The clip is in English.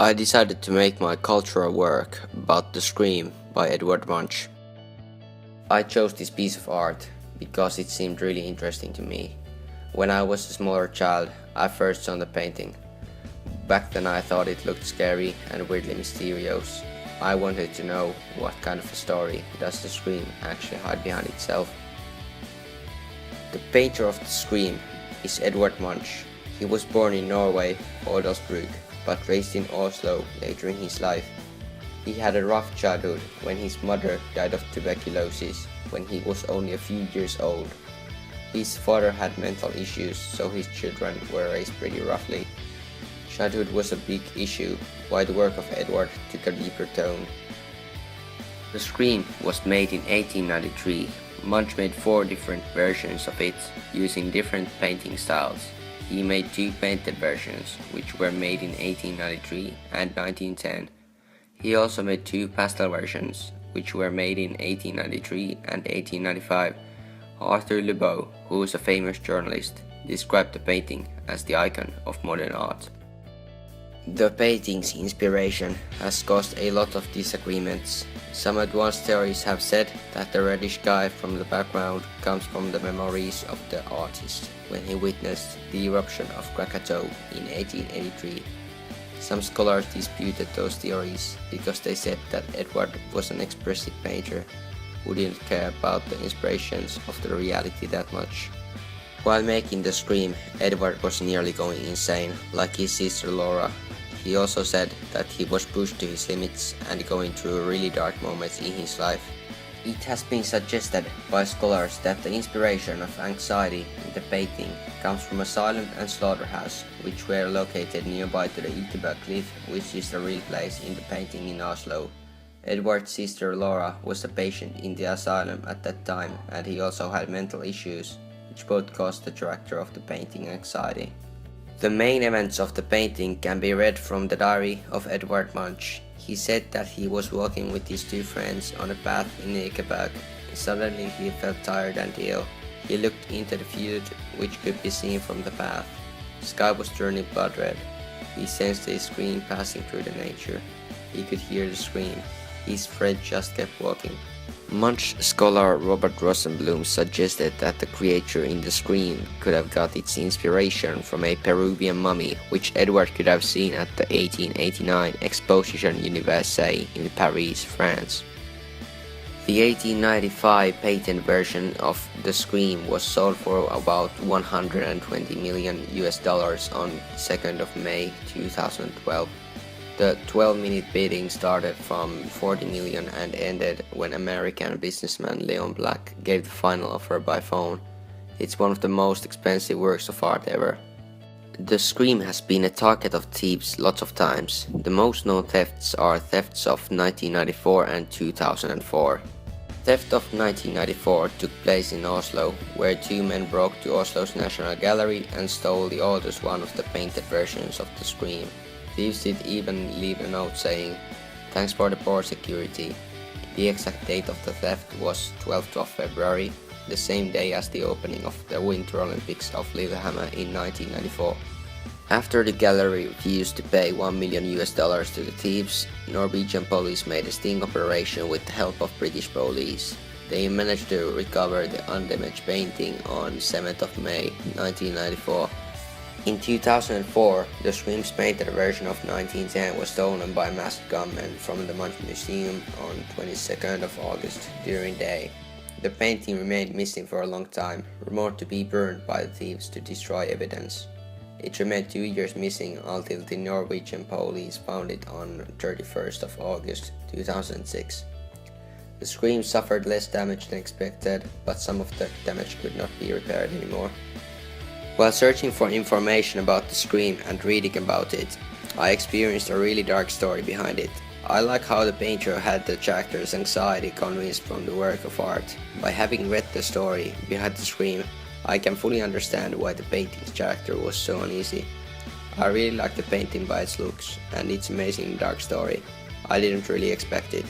I decided to make my cultural work about The Scream by Edvard Munch. I chose this piece of art because it seemed really interesting to me. When I was a smaller child, I first saw the painting. Back then I thought it looked scary and weirdly mysterious. I wanted to know what kind of a story does The Scream actually hide behind itself. The painter of The Scream is Edvard Munch. He was born in Norway, Odalsbruk, but raised in Oslo later in his life. He had a rough childhood when his mother died of tuberculosis when he was only a few years old. His father had mental issues, so his children were raised pretty roughly. Childhood was a big issue, why the work of Edvard took a deeper tone. The Scream was made in 1893. Munch made 4 different versions of it, using different painting styles. He made 2 painted versions, which were made in 1893 and 1910. He also made 2 pastel versions, which were made in 1893 and 1895. Arthur Lebeau, who is a famous journalist, described the painting as the icon of modern art. The painting's inspiration has caused a lot of disagreements. Some advanced theories have said that the reddish guy from the background comes from the memories of the artist when he witnessed the eruption of Krakatoa in 1883. Some scholars disputed those theories because they said that Edvard was an expressive painter who didn't care about the inspirations of the reality that much. While making The Scream, Edvard was nearly going insane, like his sister Laura. He also said that he was pushed to his limits and going through really dark moments in his life. It has been suggested by scholars that the inspiration of anxiety in the painting comes from asylum and slaughterhouse, which were located nearby to the Itebø cliff, which is the real place in the painting in Oslo. Edvard's sister Laura was a patient in the asylum at that time, and he also had mental issues, which both caused the director of the painting anxiety. The main events of the painting can be read from the diary of Edvard Munch. He said that he was walking with his 2 friends on a path in Ekeberg. Suddenly he felt tired and ill. He looked into the field, which could be seen from the path. The sky was turning blood red. He sensed a scream passing through the nature. He could hear the scream. His friend just kept walking. Munch scholar Robert Rosenblum suggested that the creature in The Scream could have got its inspiration from a Peruvian mummy, which Edvard could have seen at the 1889 Exposition Universelle in Paris, France. The 1895 patent version of The Scream was sold for about $120 million on 2nd of May 2012. The 12-minute bidding started from $40 million and ended when American businessman Leon Black gave the final offer by phone. It's one of the most expensive works of art ever. The Scream has been a target of thieves lots of times. The most known thefts are thefts of 1994 and 2004. Theft of 1994 took place in Oslo, where 2 men broke to Oslo's National Gallery and stole the oldest one of the painted versions of The Scream. Thieves did even leave a note saying, "Thanks for the poor security." The exact date of the theft was 12th of February, the same day as the opening of the Winter Olympics of Lillehammer in 1994. After the gallery refused to pay $1 million to the thieves, Norwegian police made a sting operation with the help of British police. They managed to recover the undamaged painting on 7th of May 1994. In 2004, The Scream's painted version of 1910 was stolen by masked gunmen from the Munch Museum on 22nd of August during day. The painting remained missing for a long time, rumored to be burned by the thieves to destroy evidence. It remained 2 years missing until the Norwegian police found it on 31st of August 2006. The Scream suffered less damage than expected, but some of the damage could not be repaired anymore. While searching for information about The Scream and reading about it, I experienced a really dark story behind it. I like how the painter had the character's anxiety convinced from the work of art. By having read the story behind The Scream, I can fully understand why the painting's character was so uneasy. I really like the painting by its looks, and its amazing dark story. I didn't really expect it.